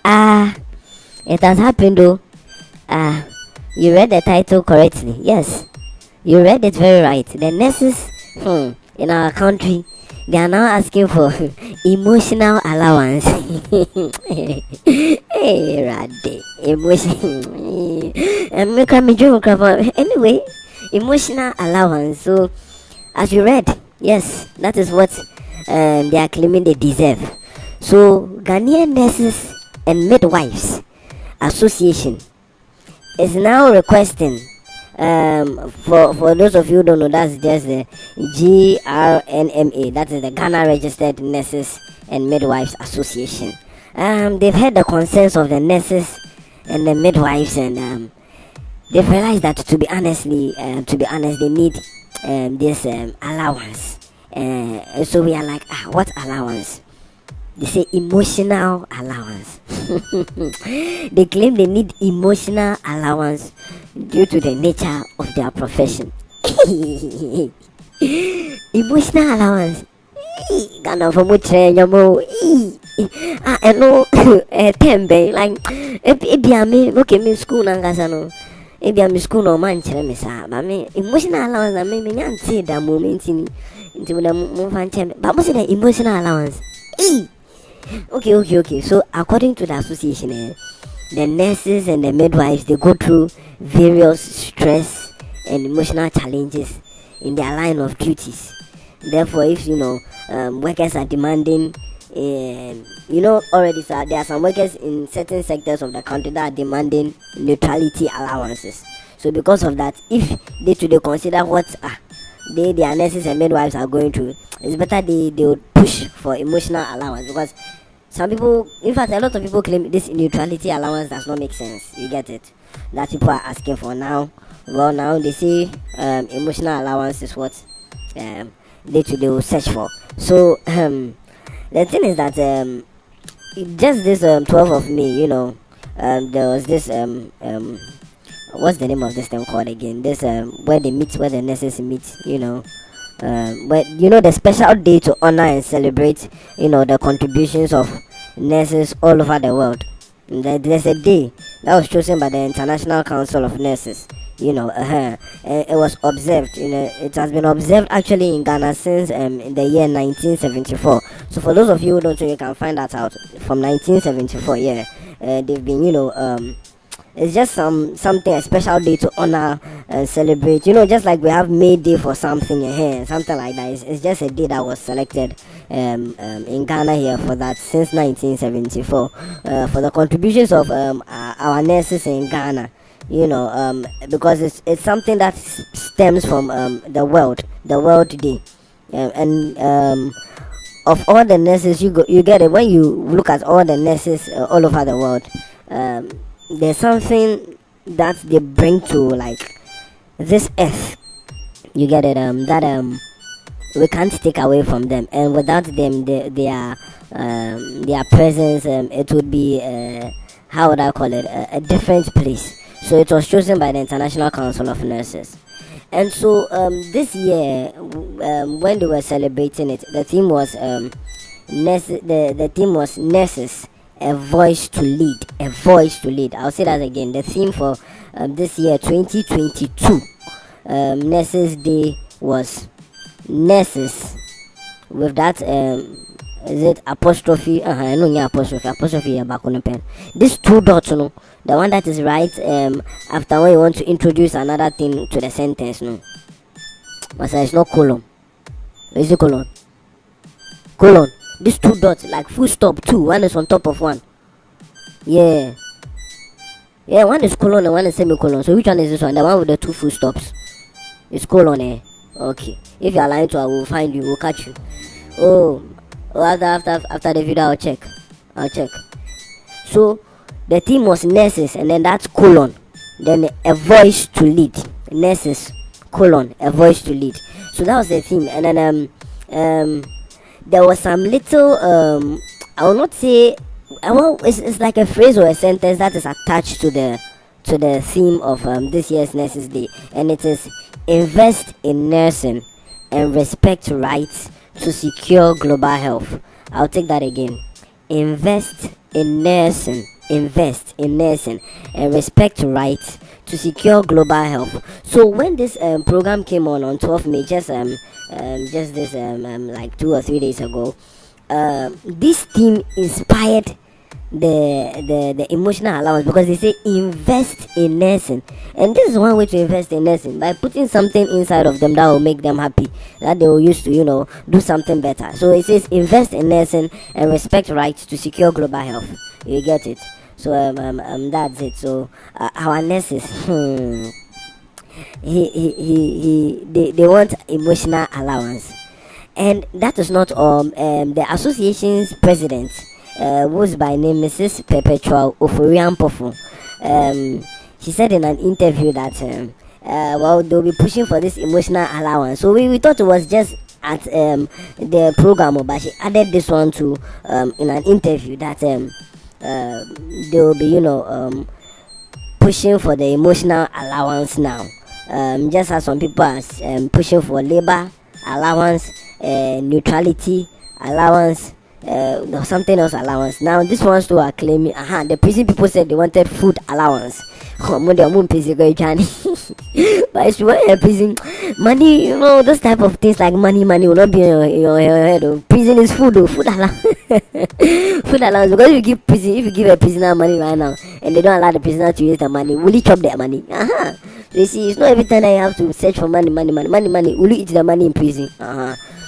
Ah, it has happened though. Ah, you read the title correctly. Yes, you read it very right. The nurses in our country, they are now asking for emotional allowance. Hey, Radde, emotion. Anyway, emotional allowance. So, as you read, yes, that is what they are claiming they deserve. So, Ghanaian Nurses and Midwives Association is now requesting for those of you who don't know, that's just the GRNMA, that is the Ghana Registered Nurses and Midwives Association. They've heard the concerns of the nurses and the midwives, and they've realized that to be honest, they need this allowance. So we are like, what allowance? They say emotional allowance. They claim they need emotional allowance due to the nature of their profession. Emotional allowance. Ghana for much I know tembe like okay me school nangasa no me school no man chere me sa ba me emotional allowance na me nyanti da moment ni nti mo fan chere ba mo say the emotional allowance. Okay. So according to the association, the nurses and the midwives, they go through various stress and emotional challenges in their line of duties. Therefore, if workers are demanding, already there are some workers in certain sectors of the country that are demanding neutrality allowances. So because of that, if they consider what their nurses and midwives are going through, it's better they would push for emotional allowance, because some people, in fact a lot of people claim this neutrality allowance does not make sense. You get it? That people are asking for now. Well, now they say emotional allowance is what they will search for. So the thing is that just this 12th of May, there was this what's the name of this thing called again? This where they meet, where the nurses meet, but the special day to honor and celebrate the contributions of nurses all over the world. There's a day that was chosen by the International Council of Nurses. It was observed. It has been observed actually in Ghana since in the year 1974. So for those of you who don't know, you can find that out from 1974. They've been it's just something, a special day to honor and celebrate. Just like we have May Day for something here, something like that. It's just a day that was selected in Ghana here for that since 1974 for the contributions of our nurses in Ghana. Because it's something that stems from the World Day, and of all the nurses, you get it when you look at all the nurses all over the world. There's something that they bring to like this earth. You get it? That we can't take away from them, and without them, their presence, it would be how would I call it, a different place. So it was chosen by the International Council of Nurses, and so this year, when they were celebrating it, the theme was the theme was nurses. A voice to lead. I'll say that again. The theme for this year 2022 Nurses Day was nurses, with that is it apostrophe? I know, yeah, apostrophe back on the pen. This two dots, the one that is right after when you want to introduce another thing to the sentence, but it's not colon. Is it colon? These two dots, like full stop, one is on top of one. Yeah, one is colon and one is semicolon. So which one is this one? The one with the two full stops. It's colon, Okay. If you are lying to, I will find you, we'll catch you. After the video, I'll check. So the theme was nurses, and then that's colon. Then a voice to lead. Nurses, colon, a voice to lead. So that was the theme, and then there was some little I will not say it's like a phrase or a sentence that is attached to the theme of this year's Nurses Day, and it is invest in nursing and respect rights to secure global health. I'll take that again. Invest in nursing, invest in nursing, and respect rights to secure global health. So when this program came on 12 May, just this like 2 or 3 days ago, this team inspired the emotional allowance, because they say invest in nursing, and this is one way to invest in nursing, by putting something inside of them that will make them happy, that they will use to do something better. So it says invest in nursing and respect rights to secure global health. You get it? So that's it. So our nurses, they want emotional allowance. And that is not all. The association's president, who's by name Mrs. Perpetual Oforian Pofo, she said in an interview that well, they'll be pushing for this emotional allowance. So we thought it was just at the program, but she added this one to in an interview that they'll be pushing for the emotional allowance now, just as some people are pushing for labor allowance, neutrality allowance, something else allowance. Now this ones too are claiming the prison people said they wanted food allowance. But if you want a prison money, those type of things like money will not be in your head. Prison is food, food allowance. Food allowance, because if you give a prisoner money right now and they don't allow the prisoner to use the money, will he chop their money? So you see, it's not every time that you have to search for money. Will you eat the money in prison?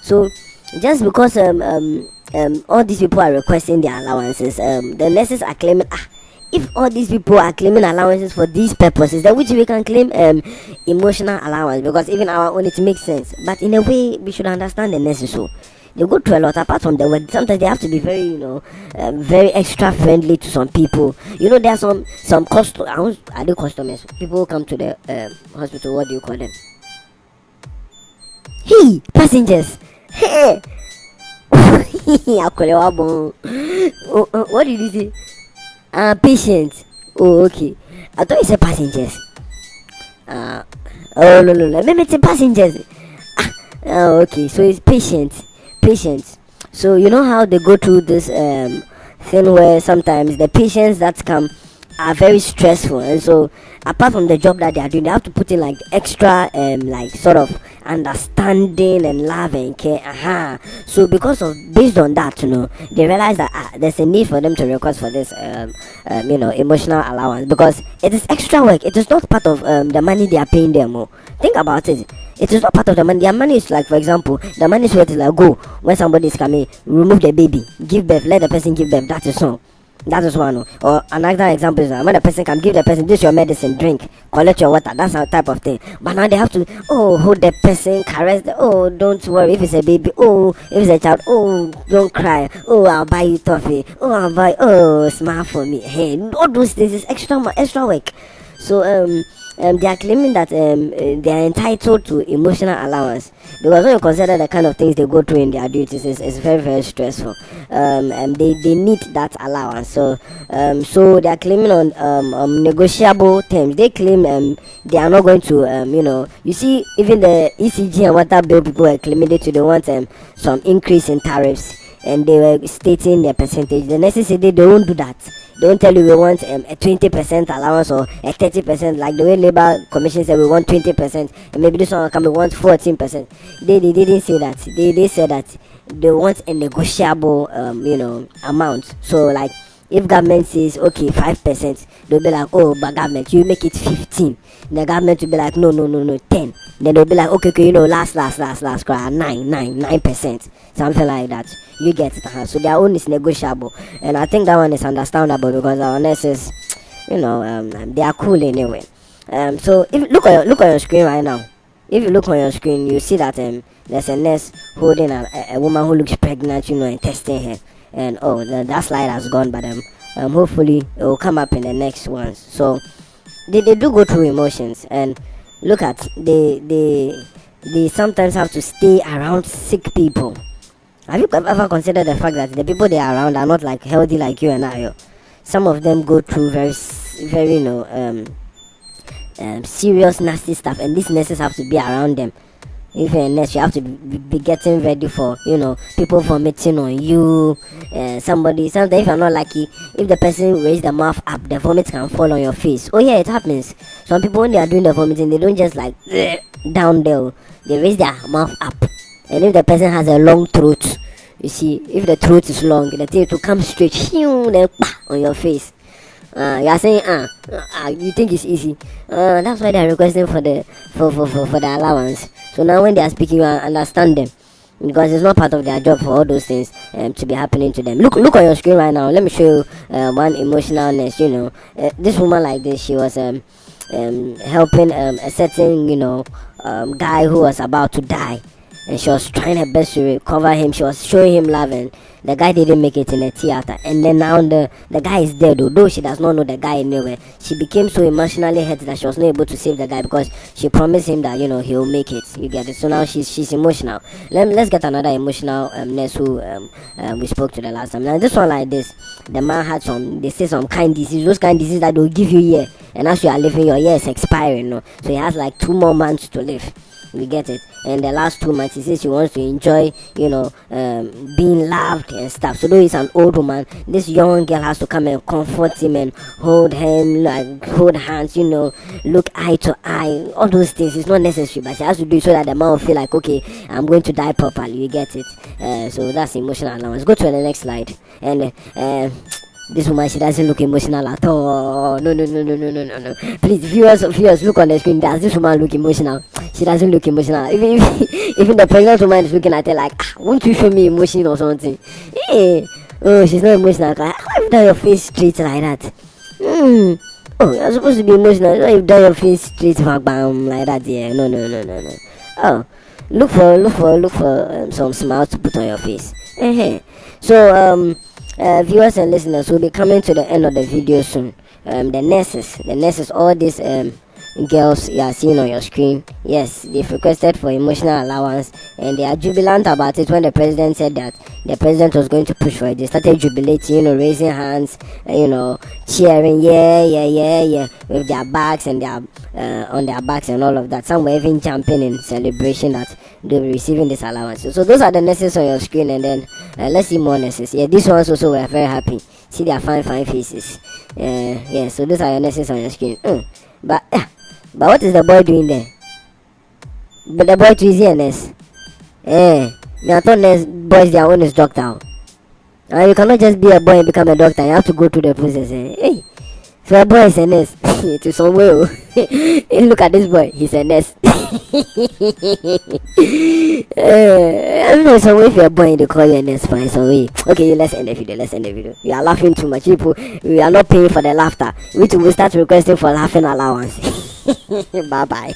So just because all these people are requesting their allowances, the nurses are claiming, if all these people are claiming allowances for these purposes, then which we can claim emotional allowance, because even our own, it makes sense. But in a way, we should understand the nurses. So they go through a lot apart from the work. Sometimes they have to be very, very extra friendly to some people. There are some customers. Are they customers? People who come to the hospital. What do you call them? Hey, passengers. Hey. What did you say? Patients. Oh, okay. I thought you said passengers. Oh, no. Let me say passengers. Okay. So it's patients. So you know how they go through this thing where sometimes the patients that come are very stressful, and so apart from the job that they are doing, they have to put in like extra like sort of understanding and love and care. So based on that, they realize that there's a need for them to request for this emotional allowance, because it is extra work. It is not part of the money they are paying them. Think about it. It is not part of the money. Their money is like, for example, the money is where it is like, go when somebody is coming, remove the baby, give birth, let the person give birth. That is all. That is one. Or another example is when a person can give the person this your medicine, drink, collect your water. That's a type of thing. But now they have to hold the person, caress the don't worry if it's a baby, if it's a child, don't cry, I'll buy you toffee, I'll buy smile for me. Hey, all those things is extra work. So they are claiming that they are entitled to emotional allowance, because when you consider the kind of things they go through in their duties, it's very, very stressful. And they need that allowance. So they are claiming on negotiable terms. They claim they are not going to you see, even the ECG and water bill people were claiming they want some increase in tariffs, and they were stating their percentage. The nurses said they won't do that. Don't tell you we want a 20% allowance or a 30%, like the way Labour Commission said we want 20%, and maybe this one can be want 14%. They didn't say that. They said that they want a negotiable amount. So like if government says okay 5%, they'll be like, but government, you make it 15. The government will be like no 10. Then they'll be like okay last 9%, something like that. You get it. So their own is negotiable, and I think that one is understandable, because our nurses, they are cool anyway. So if look on your screen right now. If you look on your screen, you see that there's a nurse holding a woman who looks pregnant, and testing her. And that slide has gone, but hopefully it will come up in the next ones. So they do go through emotions, and look at they sometimes have to stay around sick people. Have you ever considered the fact that the people they are around are not like healthy like you and I? Some of them go through very serious nasty stuff, and these nurses have to be around them. If you're a nurse, you have to be getting ready for, people vomiting on you. Sometimes if you're not lucky, if the person raise the mouth up, the vomit can fall on your face. Oh yeah, it happens. Some people, when they are doing the vomiting, they don't just like down there. They raise their mouth up. And if the person has a long throat, you see, if the throat is long, the thing to come straight, then on your face. You are saying, you think it's easy. That's why they are requesting for the allowance. So now when they are speaking, you understand them, because it's not part of their job for all those things to be happening to them. Look on your screen right now. Let me show you one emotionalness. This woman like this, she was helping a certain guy who was about to die, and she was trying her best to recover him. She was showing him love, and the guy didn't make it in the theater. And then now the guy is dead, though she does not know the guy anywhere. She became so emotionally hurt that she was not able to save the guy, because she promised him that he'll make it. You get it? So now she's emotional. Let's get another emotional nurse who we spoke to the last time. Now this one like this, the man had some kind disease, those kind disease that they'll give you here, and as you are living, your year is expiring. No? So he has like 2 more months to live. We get it. And the last 2 months, he says he wants to enjoy, being loved and stuff. So though he's an old woman, this young girl has to come and comfort him and hold him, like hold hands, look eye to eye. All those things is not necessary, but she has to do it so that the man will feel like, okay, I'm going to die properly. You get it? So that's emotional allowance. Go to the next slide. And this woman, she doesn't look emotional at all. No. Please, viewers, look on the screen. Does this woman look emotional? She doesn't look emotional. Even the pregnant woman is looking at her like, won't you show me emotion or something? Hey, oh, she's not emotional. Like, how have you done your face straight like that? Oh, you're supposed to be emotional. Why you've done your face straight like that? Yeah, no. Oh, look for some smile to put on your face. So viewers and listeners, will be coming to the end of the video soon. The nurses, all these girls you are seeing on your screen, yes, they've requested for emotional allowance, and they are jubilant about it. When the president said that the president was going to push for it, they started jubilating, raising hands, cheering, yeah, with their bags and their on their backs and all of that. Some were even jumping in celebration that they'll be receiving this allowance. So those are the nurses on your screen, and then let's see more nurses. Yeah, these ones also were very happy. See their fine faces. Yeah, so those are your nurses on your screen. But what is the boy doing there? But the boy too is a nurse. I thought nurse boys their own is doctor. You cannot just be a boy and become a doctor. You have to go through the process. Hey, so a boy is a nurse. To some way. Hey, look at this boy. He's a nurse. I don't know, some way if you're a boy they call you a nurse, fine, some way. Okay, let's end the video. You are laughing too much. People, we are not paying for the laughter. We will start requesting for laughing allowance. Bye bye.